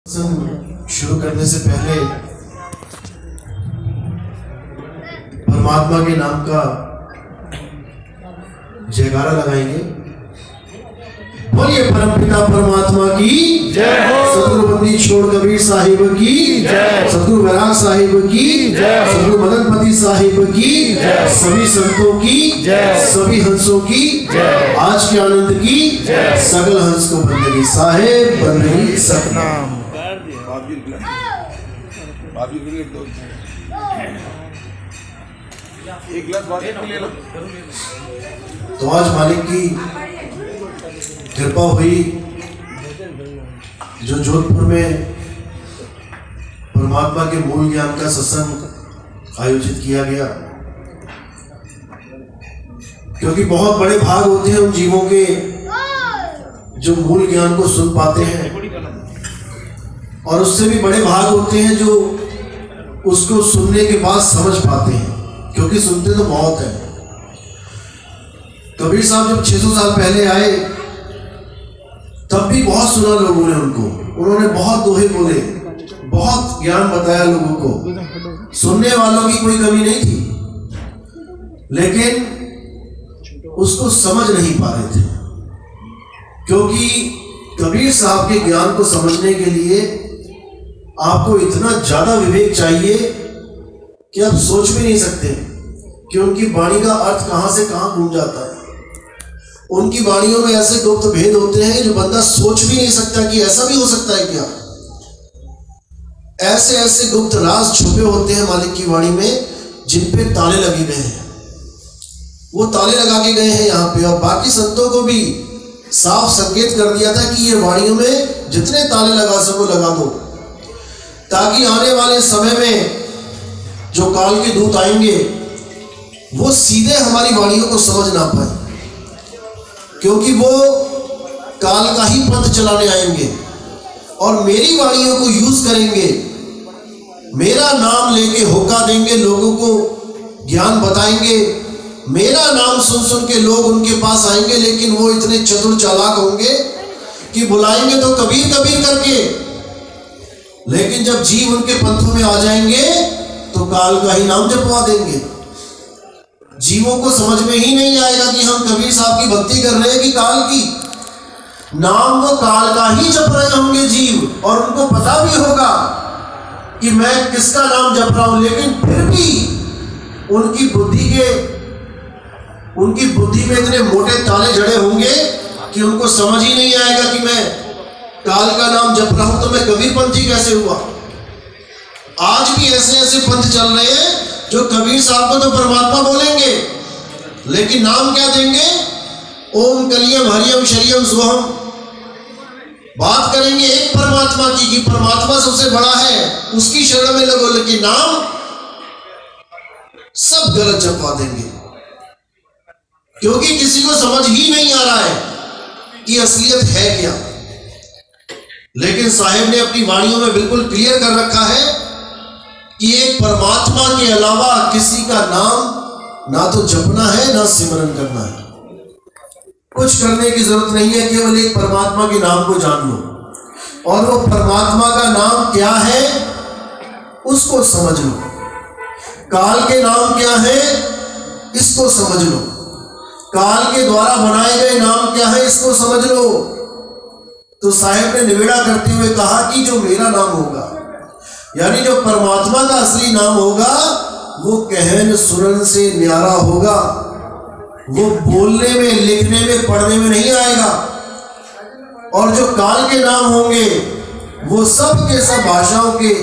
शुरू करने से पहले परमात्मा के नाम का जयकारा लगाएंगे। बोलिए परमपिता परमात्मा की जय हो। सतगुरु बंदी छोड़ कबीर साहिब की जय। सतगुरु वैराग साहिब की जय। सतगुरु मदनपति साहिब की जय। सभी संतों की जय। सभी हंसों की जय। आज के आनंद की जय। सकल हंस को बंदगी साहेब बंदगी सतनाम। एक गिलास वाटर ले लो। तो आज मालिक की कृपा हुई, जो जोधपुर में परमात्मा के मूल ज्ञान का सत्संग आयोजित किया गया, क्योंकि बहुत बड़े भाग होते हैं उन जीवों के जो मूल ज्ञान को सुन पाते हैं, और उससे भी बड़े भाग होते हैं जो उसको सुनने के बाद समझ पाते हैं, क्योंकि सुनते तो बहुत हैं। कबीर साहब जब 600 साल पहले आए तब भी बहुत सुना लोगों ने उनको, उन्होंने बहुत दोहे बोले, बहुत ज्ञान बताया लोगों को, सुनने वालों की कोई कमी नहीं थी, लेकिन उसको समझ नहीं पा रहे थे, क्योंकि कबीर साहब के ज्ञान को समझने के लिए आपको इतना ज्यादा विवेक चाहिए कि आप सोच भी नहीं सकते कि उनकी वाणी का अर्थ कहां से कहां घूम जाता है। उनकी वाणियों में ऐसे गुप्त भेद होते हैं जो बंदा सोच भी नहीं सकता कि ऐसा भी हो सकता है क्या। ऐसे ऐसे गुप्त राज छुपे होते हैं मालिक की वाणी में, जिन पे ताले लगे गए हैं। वो ताले लगा के गए हैं यहाँ पे, और बाकी संतों को भी साफ संकेत कर दिया था कि ये वाणियों में जितने ताले लगा सको लगा दो, ताकि आने वाले समय में जो काल के दूत आएंगे वो सीधे हमारी वाणियों को समझ ना पाए, क्योंकि वो काल का ही पंथ चलाने आएंगे और मेरी वाणियों को यूज करेंगे, मेरा नाम लेके होका देंगे, लोगों को ज्ञान बताएंगे, मेरा नाम सुन सुन के लोग उनके पास आएंगे। लेकिन वो इतने चतुर चालाक होंगे कि बुलाएंगे तो कबीर कबीर करके, लेकिन जब जीव उनके पंथों में आ जाएंगे तो काल का ही नाम जपवा देंगे। जीवों को समझ में ही नहीं आएगा कि हम कबीर साहब की भक्ति कर रहे हैं कि काल की। नाम तो काल का ही जप रहे होंगे जीव, और उनको पता भी होगा कि मैं किसका नाम जप रहा हूं, लेकिन फिर भी उनकी बुद्धि में इतने मोटे ताले जड़े होंगे कि उनको समझ ही नहीं आएगा कि मैं काल का नाम जप रहा हूं तो मैं कबीर पंथी कैसे हुआ। आज भी ऐसे ऐसे पंथ चल रहे हैं जो कबीर साहब को तो परमात्मा बोलेंगे, लेकिन नाम क्या देंगे? ओम कलियम हरियम शरियम सोहम। बात करेंगे एक परमात्मा की कि परमात्मा सबसे बड़ा है, उसकी शरण में लगो, लेकिन नाम सब गलत जपवा देंगे, क्योंकि किसी को समझ ही नहीं आ रहा है कि असलियत है क्या। लेकिन साहिब ने अपनी वाणियों में बिल्कुल क्लियर कर रखा है कि एक परमात्मा के अलावा किसी का नाम ना तो जपना है ना सिमरन करना है। कुछ करने की जरूरत नहीं है, केवल एक परमात्मा के नाम को जान लो, और वो परमात्मा का नाम क्या है उसको समझ लो। काल के नाम क्या है इसको समझ लो, काल के द्वारा बनाए गए नाम क्या है इसको समझ लो। तो साहिब ने निवेड़ा करते हुए कहा कि जो मेरा नाम होगा, यानी जो परमात्मा का असली नाम होगा, वो कहन सुनन से न्यारा होगा, वो बोलने में लिखने में पढ़ने में नहीं आएगा। और जो काल के नाम होंगे वो सब के सब भाषाओं के,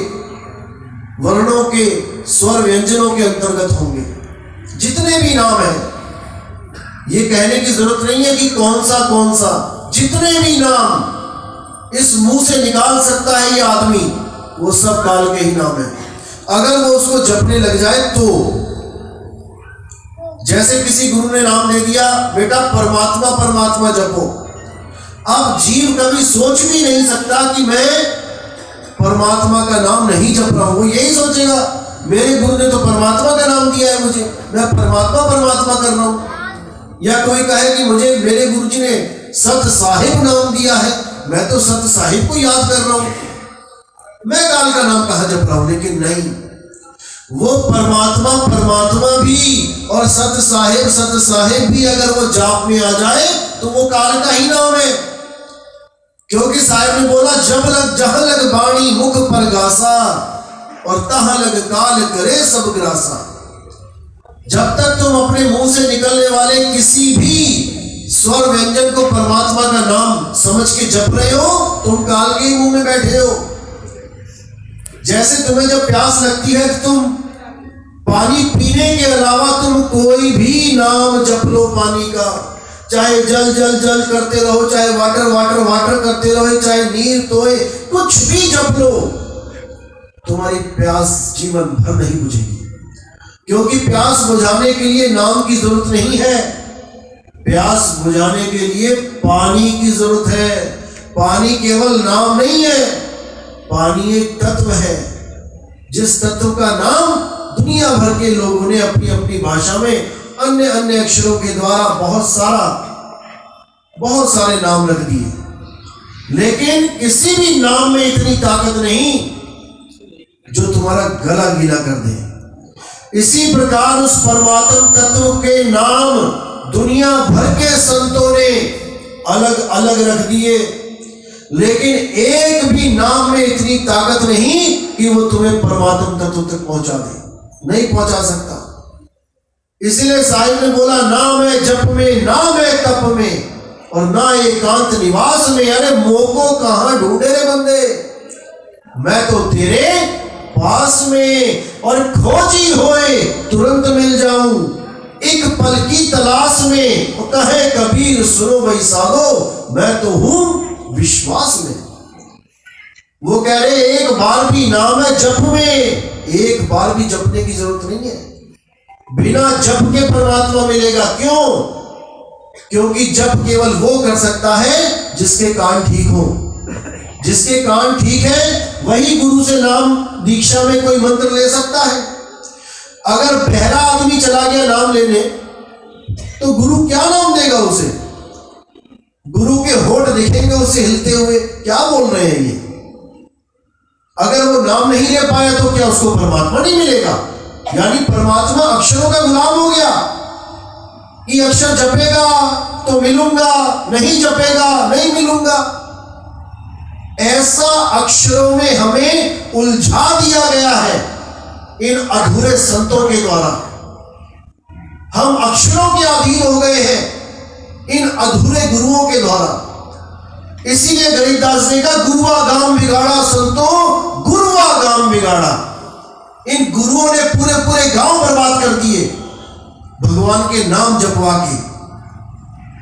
वर्णों के, स्वर व्यंजनों के अंतर्गत होंगे। जितने भी नाम हैं, ये कहने की जरूरत नहीं है कि कौन सा, जितने भी नाम इस मुंह से निकाल सकता है ये आदमी, वो सब काल के ही नाम है। अगर वो उसको जपने लग जाए तो, जैसे किसी गुरु ने नाम दे दिया, बेटा परमात्मा परमात्मा जपो, अब जीव कभी सोच भी नहीं सकता कि मैं परमात्मा का नाम नहीं जप रहा हूं। वो यही सोचेगा मेरे गुरु ने तो परमात्मा का नाम दिया है मुझे, मैं परमात्मा परमात्मा कर रहा हूं। या कोई कहे कि मुझे मेरे गुरु जी ने सत साहिब नाम दिया है, मैं तो सत साहिब को याद कर रहा हूं। मैं काल का नाम कहाँ जप रहा हूं, लेकिन नहीं, वो परमात्मा भी और सत साहेब भी अगर वो जाप में आ जाए तो वो काल का ही नाम है। क्योंकि साहिब ने बोला, जब लग जहां लग बाणी मुख पर गासा और तहां लग काल करे सब ग्रासा। जब तक तुम अपने मुंह से निकलने वाले किसी भी स्वर व्यंजन को परमात्मा का नाम समझ के जप रहे हो, तुम काल के ही मुंह में बैठे हो। जैसे तुम्हें जब प्यास लगती है तो तुम पानी पीने के अलावा तुम कोई भी नाम जप लो पानी का, चाहे जल जल जल करते रहो, चाहे वाटर वाटर वाटर करते रहो, चाहे नीर तोए, कुछ भी जप लो, तुम्हारी प्यास जीवन भर नहीं बुझेगी। क्योंकि प्यास बुझाने के लिए नाम की जरूरत नहीं है, प्यास बुझाने के लिए पानी की जरूरत है। पानी केवल नाम नहीं है, पानी एक तत्व है, जिस तत्व का नाम दुनिया भर के लोगों ने अपनी अपनी भाषा में अन्य अन्य अक्षरों के द्वारा बहुत सारे नाम रख दिए, लेकिन किसी भी नाम में इतनी ताकत नहीं जो तुम्हारा गला गीला कर दे। इसी प्रकार उस परमात्म तत्व के नाम दुनिया भर के संतों ने अलग अलग रख दिए, लेकिन एक भी नाम में इतनी ताकत नहीं कि वो तुम्हें परमात्म तत्व तक पहुंचा दे, नहीं पहुंचा सकता। इसलिए साहिब ने बोला, नाम है जप में, नाम है तप में, और ना एकांत निवास में। अरे मोको कहां ढूंढे रे बंदे, मैं तो तेरे पास में और खोजी होए तुरंत मिल जाऊं, एक पल की तलाश में। कहे कबीर सुनो भाई साधो, मैं तो हूं विश्वास में। वो कह रहे एक बार भी नाम है जप में, एक बार भी जपने की जरूरत नहीं है, बिना जप के परमात्मा मिलेगा। क्यों? क्योंकि जप केवल वो कर सकता है जिसके कान ठीक हो। जिसके कान ठीक है वही गुरु से नाम दीक्षा में कोई मंत्र ले सकता है। अगर बहरा आदमी चला गया नाम लेने तो गुरु क्या नाम देगा उसे? गुरु के होठ दिखेंगे उसे हिलते हुए, क्या बोल रहे हैं ये? अगर वो नाम नहीं ले पाया तो क्या उसको परमात्मा नहीं मिलेगा? यानी परमात्मा अक्षरों का गुलाम हो गया कि अक्षर जपेगा तो मिलूंगा, नहीं जपेगा नहीं मिलूंगा। ऐसा अक्षरों में हमें उलझा दिया गया है इन अधूरे संतों के द्वारा। हम अक्षरों के अधीन हो गए हैं इन अधूरे गुरुओं के द्वारा। इसीलिए गरीबदास ने कहा, गुरुआ गांव बिगाड़ा संतों, गुरुआ गांव बिगाड़ा। इन गुरुओं ने पूरे पूरे गांव बर्बाद कर दिए भगवान के नाम जपवा के,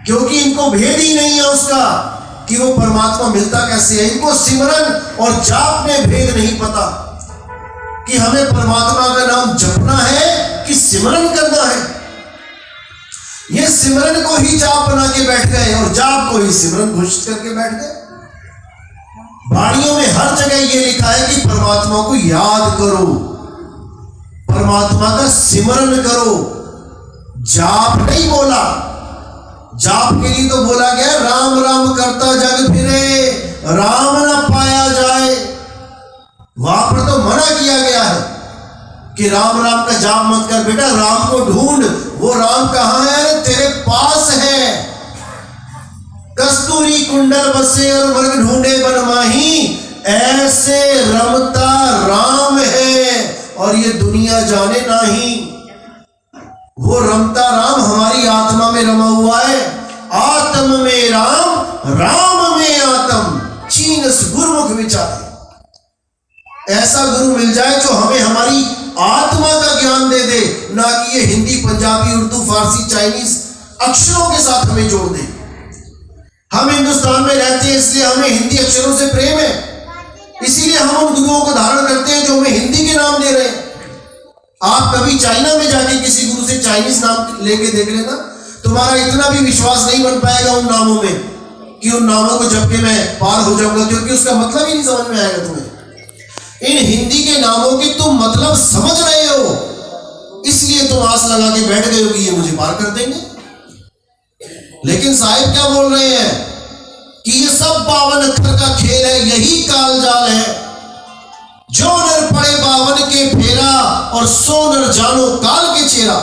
क्योंकि इनको भेद ही नहीं है उसका कि वो परमात्मा मिलता कैसे है। इनको सिमरन और जाप में भेद नहीं पता कि हमें परमात्मा का नाम जपना है कि सिमरन करना है। ये सिमरन को ही जाप बना के बैठ गए और जाप को ही सिमरन घोषित करके बैठ गए। बाणियों में हर जगह ये लिखा है कि परमात्मा को याद करो, परमात्मा का सिमरन करो। जाप नहीं बोला, जाप के लिए तो बोला गया राम राम करता जग फिरे, राम न पाया जाए। वहां पर तो मना किया गया है कि राम राम का जाप मत कर बेटा, राम को ढूंढ। वो राम कहां है? अरे तेरे पास है। कस्तूरी कुंडल बसे और वर्ग ढूंढे बनमाही, ऐसे रमता राम है और ये दुनिया जाने नहीं। वो रमता राम हमारी आत्मा में रमा हुआ है। आत्म में राम, राम में आत्म, चीनस गुरुमुख विचार। ऐसा गुरु मिल जाए जो हमें हमारी आत्मा का ज्ञान दे दे, ना कि ये हिंदी पंजाबी उर्दू फारसी चाइनीज अक्षरों के साथ हमें जोड़ दे। हम हिंदुस्तान में रहते हैं इसलिए हमें हिंदी अक्षरों से प्रेम है, इसीलिए हम उन गुरुओं को धारण करते हैं जो हमें हिंदी के नाम दे रहे हैं। आप कभी चाइना में जाके किसी गुरु से चाइनीज नाम लेके देख लेना, तुम्हारा इतना भी विश्वास नहीं बन पाएगा उन नामों में कि उन नामों को जब के मैं पार हो जाऊंगा, क्योंकि उसका मतलब ही नहीं समझ में आएगा तुम्हें। इन हिंदी के नामों की तुम मतलब समझ रहे हो, इसलिए तुम आस लगा के बैठ गए हो कि ये मुझे पार कर देंगे। लेकिन साहिब क्या बोल रहे हैं कि ये सब 52 अक्षर का खेल है, यही काल जाल है। और सो नर जानो काल के चेहरा।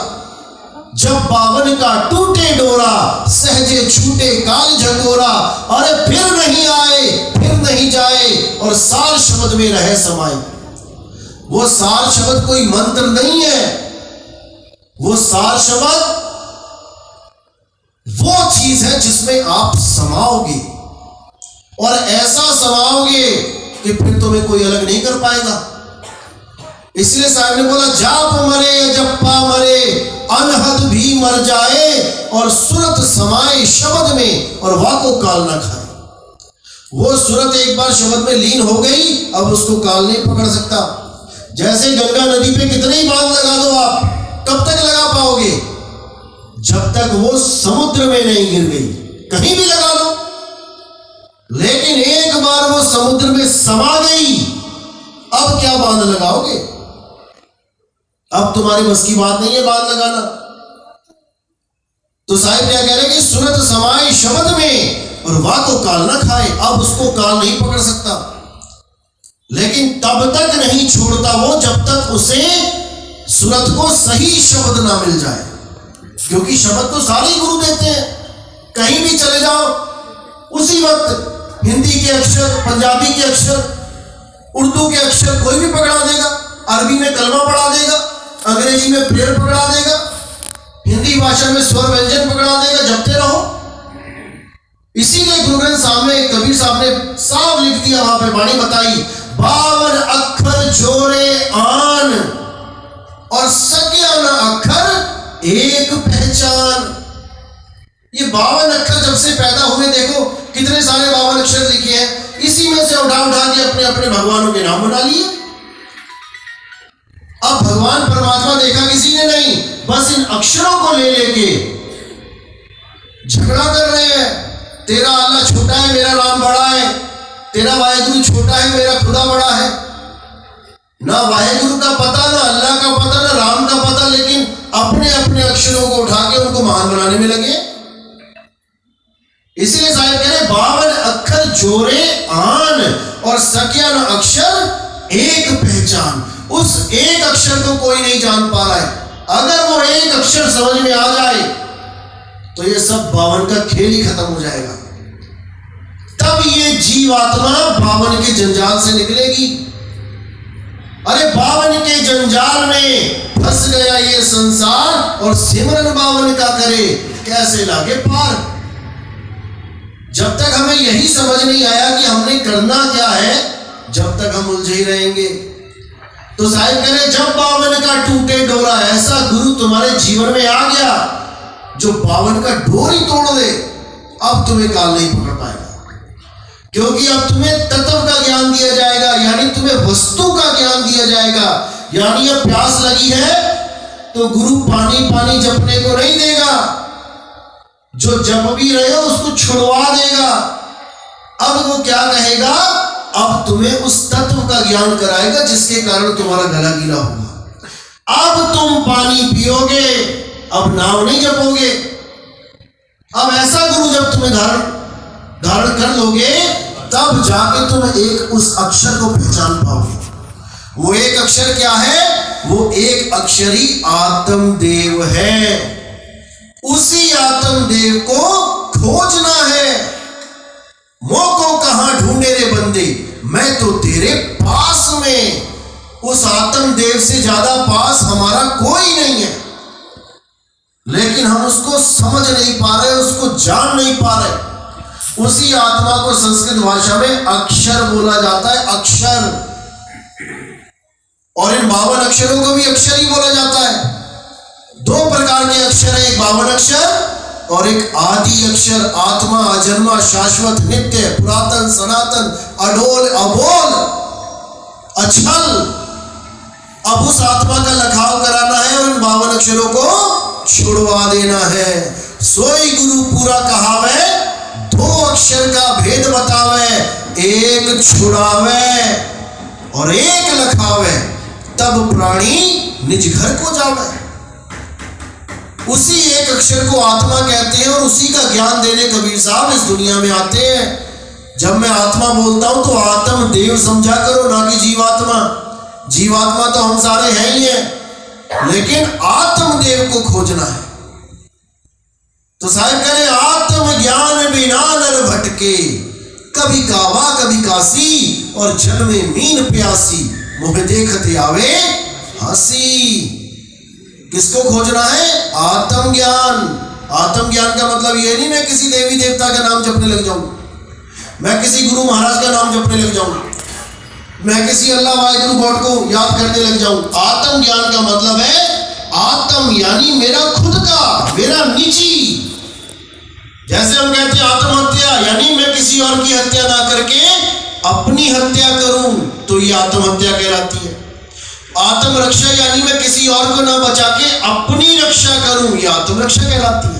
जब बावन का टूटे डोरा, सहजे छूटे काल झंगोरा। अरे फिर नहीं आए, फिर नहीं जाए, और सार शब्द में रहे समाये। वो सार शब्द कोई मंत्र नहीं है, वो सार शब्द वो चीज है जिसमें आप समाओगे, और ऐसा समाओगे कि फिर तुम्हें कोई अलग नहीं कर पाएगा। इसलिए साहब ने बोला, जाप मरे या जप्पा मरे, अनहद भी मर जाए, और सुरत समाए शब्द में, और वाको काल न खाए। वो सुरत एक बार शब्द में लीन हो गई, अब उसको काल नहीं पकड़ सकता। जैसे गंगा नदी पे कितने ही बांध लगा दो आप, कब तक लगा पाओगे? जब तक वो समुद्र में नहीं गिर गई। कहीं भी लगा लो, लेकिन एक बार वो समुद्र में समा गई, अब क्या बांध लगाओगे? अब तुम्हारी बस की बात नहीं है बांध लगाना। तो साहिब क्या कह रहे हैं कि सुरत समाए शब्द में, और वाह तो काल ना खाए। अब उसको काल नहीं पकड़ सकता, लेकिन तब तक नहीं छोड़ता वो जब तक उसे सुरत को सही शब्द ना मिल जाए। क्योंकि शब्द तो सारे ही गुरु देते हैं, कहीं भी चले जाओ उसी वक्त हिंदी के अक्षर, पंजाबी के अक्षर, उर्दू के अक्षर कोई भी पकड़ा देगा, अरबी में कलमा पढ़ा देगा, अंग्रेजी में प्रेयर पकड़ा देगा, हिंदी भाषा में स्वर व्यंजन पकड़ा देगा, जपते रहो। इसीलिए गुरु ग्रंथ साहब में कबीर साहब ने साफ लिख दिया, वहां पे वाणी बताई, 52 अक्षर जोड़े आन, और सकिया न अक्षर एक पहचान। ये 52 अक्षर जब से पैदा हुए, देखो कितने सारे 52 अक्षर लिखे हैं, इसी में से उठा उठा के अपने अपने भगवानों के नाम बना लिए। अब भगवान परमात्मा देखा किसी ने नहीं, बस इन अक्षरों को ले लेके झगड़ा कर रहे हैं। तेरा अल्लाह छोटा है, मेरा राम बड़ा है, तेरा वाहेगुरु छोटा है, मेरा खुदा बड़ा है। ना वाहेगुरु का पता, ना अल्लाह का पता, ना राम का पता, लेकिन अपने अपने अक्षरों को उठा के उनको महान बनाने में लगे। इसलिए साहिब कह रहे 52 अक्षर जोड़े आन, और सकिया न अक्षर एक पहचान। उस एक अक्षर को कोई नहीं जान पा रहा है। अगर वो एक अक्षर समझ में आ जाए तो ये सब 52 का खेल ही खत्म हो जाएगा। तब ये जीवात्मा 52 के जंजाल से निकलेगी। अरे 52 के जंजाल में फंस गया ये संसार, और सिमरन 52 का करे कैसे लागे पार। जब तक हमें यही समझ नहीं आया कि हमने करना क्या है, जब तक हम उलझे ही रहेंगे। तो साहिब कह रहे, जब 52 का टूटे डोरा, ऐसा गुरु तुम्हारे जीवन में आ गया जो 52 का डोर ही तोड़ दे, अब तुम्हें काल नहीं पकड़ पाएगा। क्योंकि अब तुम्हें तत्व का ज्ञान दिया जाएगा, यानी तुम्हें वस्तु का ज्ञान दिया जाएगा। यानी अब प्यास लगी है तो गुरु पानी पानी जपने को नहीं देगा, जो जप भी रहे हो उसको छुड़वा देगा। अब वो क्या कहेगा, अब तुम्हें उस तत्व का ज्ञान कराएगा जिसके कारण तुम्हारा गला गीला होगा। अब तुम पानी पियोगे, अब नाम नहीं जपोगे। अब ऐसा गुरु जब तुम्हें धारण कर लोगे, तब जाके तुम एक उस अक्षर को पहचान पाओगे। वो एक अक्षर क्या है? वो एक अक्षरी आत्मदेव है। उसी आत्मदेव को खोजना है। मोको कहां ढूंढे रे बंदे, मैं तो तेरे पास में। उस आत्मदेव से ज्यादा पास हमारा कोई नहीं है, लेकिन हम उसको समझ नहीं पा रहे, उसको जान नहीं पा रहे। उसी आत्मा को संस्कृत भाषा में अक्षर बोला जाता है, अक्षर। और इन 52 अक्षरों को भी अक्षर ही बोला जाता है। 2 प्रकार के अक्षर है, एक 52 अक्षर और एक आदि अक्षर। आत्मा अजन्मा, शाश्वत, नित्य, पुरातन, सनातन, अडोल, अबोल, अछल। अब उस आत्मा का लखाव कराना है और इन 52 अक्षरों को छुड़वा देना है। सोई गुरु पूरा कहावे, 2 अक्षर का भेद बतावे, एक छुड़ावे और एक लखावे, तब प्राणी निज घर को जावे। उसी एक अक्षर को आत्मा कहते हैं और उसी का ज्ञान देने कबीर साहब इस दुनिया में आते हैं। जब मैं आत्मा बोलता हूं तो आत्म देव समझा करो, ना कि जीवात्मा। जीवात्मा तो हम सारे हैं ही हैं, लेकिन आत्मदेव को खोजना है। तो साहब कह रहे आत्म ज्ञान बिना नर भटके, कभी कावा कभी काशी और जल में मीन प्यासी, मुझे देखते आवे हंसी। किसको खोजना है? आत्म ज्ञान। आत्म ज्ञान का मतलब ये नहीं मैं किसी देवी देवता का नाम जपने लग जाऊं, मैं किसी गुरु महाराज का नाम जपने लग जाऊं, मैं किसी अल्लाह वाहिगुरु गॉड को याद करने लग जाऊं। आत्म ज्ञान का मतलब है आत्म यानी मेरा खुद का, मेरा निजी। जैसे हम कहते हैं आत्महत्या यानी मैं किसी और की हत्या ना करके अपनी हत्या करूं, तो ये आत्महत्या कहलाती है। आत्म रक्षा यानी मैं किसी और को ना बचा के अपनी रक्षा करूं, ये आत्म रक्षा कहलाती है।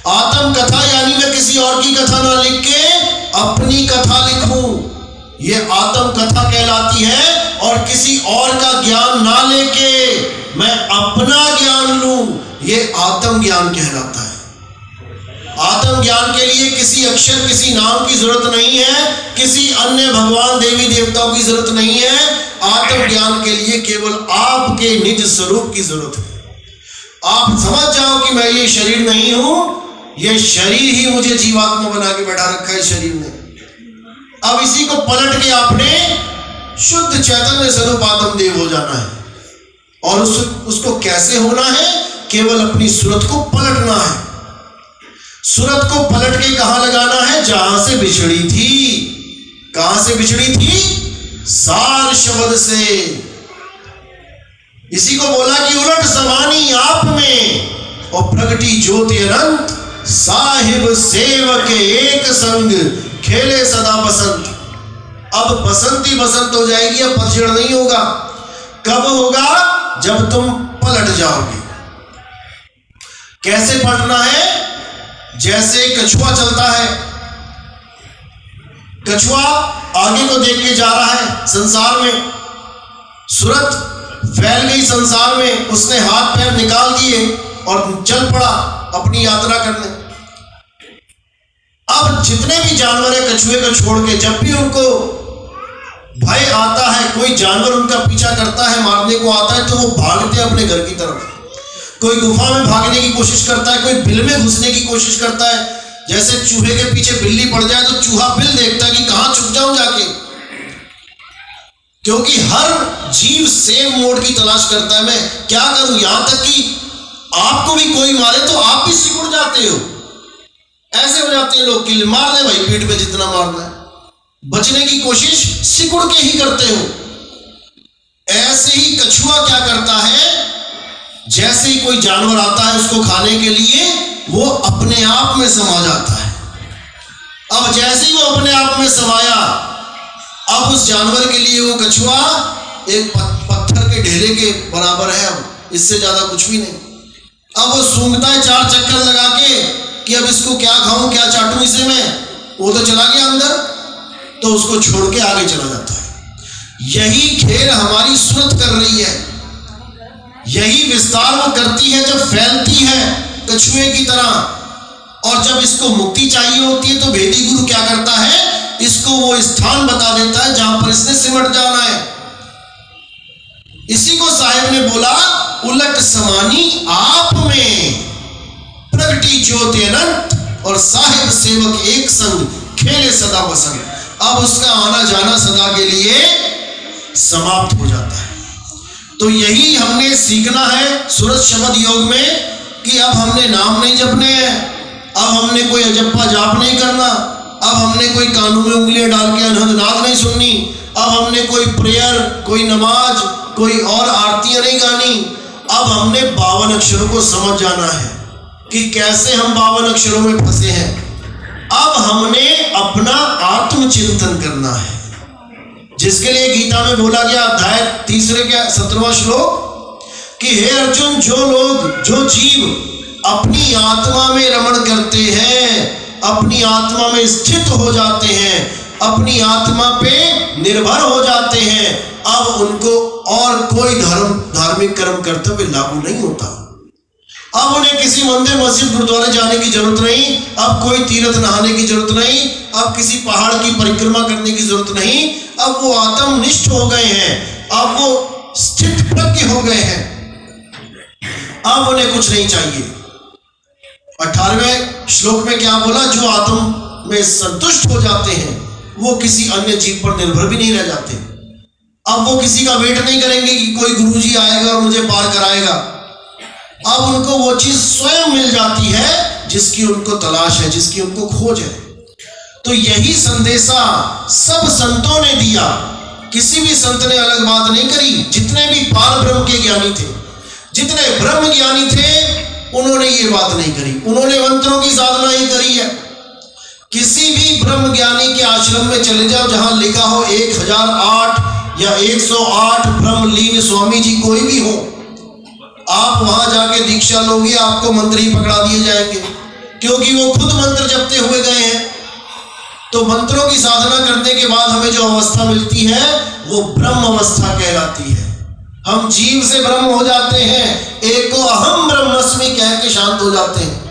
आत्म कथा यानी मैं किसी और की कथा ना लिख के अपनी कथा लिखूं, ये आत्म कथा कहलाती है। और किसी और का ज्ञान ना लेके मैं अपना ज्ञान लूं, ये आत्म ज्ञान कहलाता है। आत्म ज्ञान के लिए किसी अक्षर किसी नाम की जरूरत नहीं है, किसी अन्य भगवान देवी देवताओं की जरूरत नहीं है। आत्म ज्ञान के लिए केवल आपके निज स्वरूप की जरूरत है। आप समझ जाओ कि मैं ये शरीर नहीं हूं, ये शरीर ही मुझे जीवात्मा बना के बैठा रखा है शरीर ने। अब इसी को पलट के आपने शुद्ध चैतन्य स्वरूप आत्मदेव हो जाना है। और उसको कैसे होना है? केवल अपनी सूरत को पलटना है। सूरत को पलट के कहां लगाना है? जहां से बिछड़ी थी। कहां से बिछड़ी थी? सार शब्द से। इसी को बोला कि उलट समानी आप में और प्रगटी ज्योति अनंत, साहिब सेवक एक संग खेले सदा बसंत। अब बसंत ही बसंत हो जाएगी, अब पतझड़ नहीं होगा। कब होगा? जब तुम पलट जाओगे। कैसे पलटना है? जैसे कछुआ चलता है, कछुआ आगे को देख के जा रहा है संसार में, सूरत फैल गई संसार में, उसने हाथ पैर निकाल दिए और चल पड़ा अपनी यात्रा करने। अब जितने भी जानवर है कछुए को छोड़ के, जब भी उनको भय आता है, कोई जानवर उनका पीछा करता है, मारने को आता है, तो वो भागते हैं अपने घर की तरफ। कोई गुफा में भागने की कोशिश करता है, कोई बिल में घुसने की कोशिश करता है। जैसे चूहे के पीछे बिल्ली पड़ जाए तो चूहा बिल देखता है कि कहां छुप जाऊं जाके, क्योंकि हर जीव सेव मोड की तलाश करता है। मैं क्या करूं? यहां तक कि आपको भी कोई मारे तो आप भी सिकुड़ जाते हो। ऐसे हो जाते हैं लोग कि मार दे भाई, पीठ पे जितना मारना है, बचने की कोशिश सिकुड़ के ही करते हो। ऐसे ही कछुआ क्या करता है? जैसे ही कोई जानवर आता है उसको खाने के लिए, वो अपने आप में समा जाता है। अब जैसे ही वो अपने आप में समाया, अब उस जानवर के लिए वो कछुआ एक पत्थर के ढेले के बराबर है, अब इससे ज्यादा कुछ भी नहीं। अब वो सूंघता है चार चक्कर लगा के कि अब इसको क्या खाऊं, क्या चाटूं इसे मैं। वो तो चला गया अंदर, तो उसको छोड़ के आगे चला जाता है। यही खेल हमारी सूरत कर रही है, यही विस्तार वो करती है जब फैलती है कछुए की तरह। और जब इसको मुक्ति चाहिए होती है तो भेदी गुरु क्या करता है? इसको वो स्थान बता देता है जहां पर इसने सिमट जाना है। इसी को साहिब ने बोला, उलट समानी आप में प्रगटी ज्योति अनंत और साहिब सेवक एक संग खेले सदा बसंत। अब उसका आना जाना सदा के लिए समाप्त हो जाता है। तो यही हमने सीखना है सूरत शब्द योग में कि अब हमने नाम नहीं जपने हैं, अब हमने कोई अजप्पा जाप नहीं करना, अब हमने कोई कानों में उंगलियां डाल के अनहद नाद नहीं सुननी, अब हमने कोई प्रेयर, कोई नमाज, कोई और आरतियां नहीं गानी। अब हमने 52 अक्षरों को समझ जाना है कि कैसे हम 52 अक्षरों में फंसे हैं। अब हमने अपना आत्मचिंतन करना है, जिसके लिए गीता में बोला गया अध्याय 3 के 17वां श्लोक कि हे अर्जुन, जो जीव अपनी आत्मा में रमण करते हैं, अपनी आत्मा में स्थित हो जाते हैं, अपनी आत्मा पे निर्भर हो जाते हैं, अब उनको और कोई धार्मिक कर्म कर्तव्य लागू नहीं होता। अब उन्हें किसी मंदिर मस्जिद गुरुद्वारे जाने की जरूरत नहीं, अब कोई तीर्थ नहाने की जरूरत नहीं, अब किसी पहाड़ की परिक्रमा करने की जरूरत नहीं। अब वो आत्मनिष्ठ हो गए हैं, अब वो स्थित प्रज्ञ हो गए हैं। अब उन्हें कुछ नहीं चाहिए। 18वें श्लोक में क्या बोला? जो आत्म में संतुष्ट हो जाते हैं वो किसी अन्य जीव पर निर्भर भी नहीं रह जाते। अब वो किसी का वेट नहीं करेंगे कि कोई गुरुजी आएगा और मुझे पार कराएगा। अब उनको वो चीज स्वयं मिल जाती है जिसकी उनको तलाश है, जिसकी उनको खोज है। तो यही संदेशा सब संतों ने दिया, किसी भी संत ने अलग बात नहीं करी। जितने भी पार ब्रह्म के ज्ञानी थे, जितने ब्रह्म ज्ञानी थे, उन्होंने ये बात नहीं करी। उन्होंने मंत्रों की साधना ही करी है। किसी भी ब्रह्म ज्ञानी के आश्रम में चले जाओ जहां लिखा हो 1008 या 108 ब्रह्म लीन स्वामी जी कोई भी हो, आप वहां जाके दीक्षा लोगे, आपको मंत्र ही पकड़ा दिए जाएंगे, क्योंकि वो खुद मंत्र जपते हुए गए हैं। तो मंत्रों की साधना करने के बाद हमें जो अवस्था मिलती है वो ब्रह्म अवस्था कहलाती है। हम जीव से ब्रह्म हो जाते हैं, एको अहम ब्रह्मस्मि कह के शांत हो जाते हैं।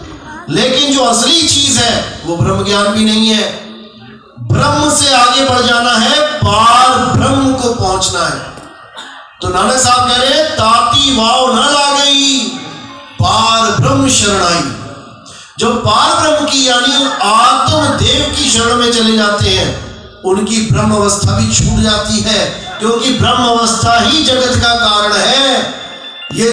लेकिन जो असली चीज है वो ब्रह्म ज्ञान भी नहीं है। ब्रह्म से आगे बढ़ जाना है, पार ब्रह्म को पहुंचना है। तो नानक साहब कह रहे हैं, ताती वाव न लागई, पार ब्रह्म शरणाई। जो पार ब्रह्म की यानी आत्म देव की शरण में चले जाते हैं, उनकी ब्रह्म अवस्था भी छूट जाती है, क्योंकि ब्रह्म अवस्था ही जगत का कारण है। ये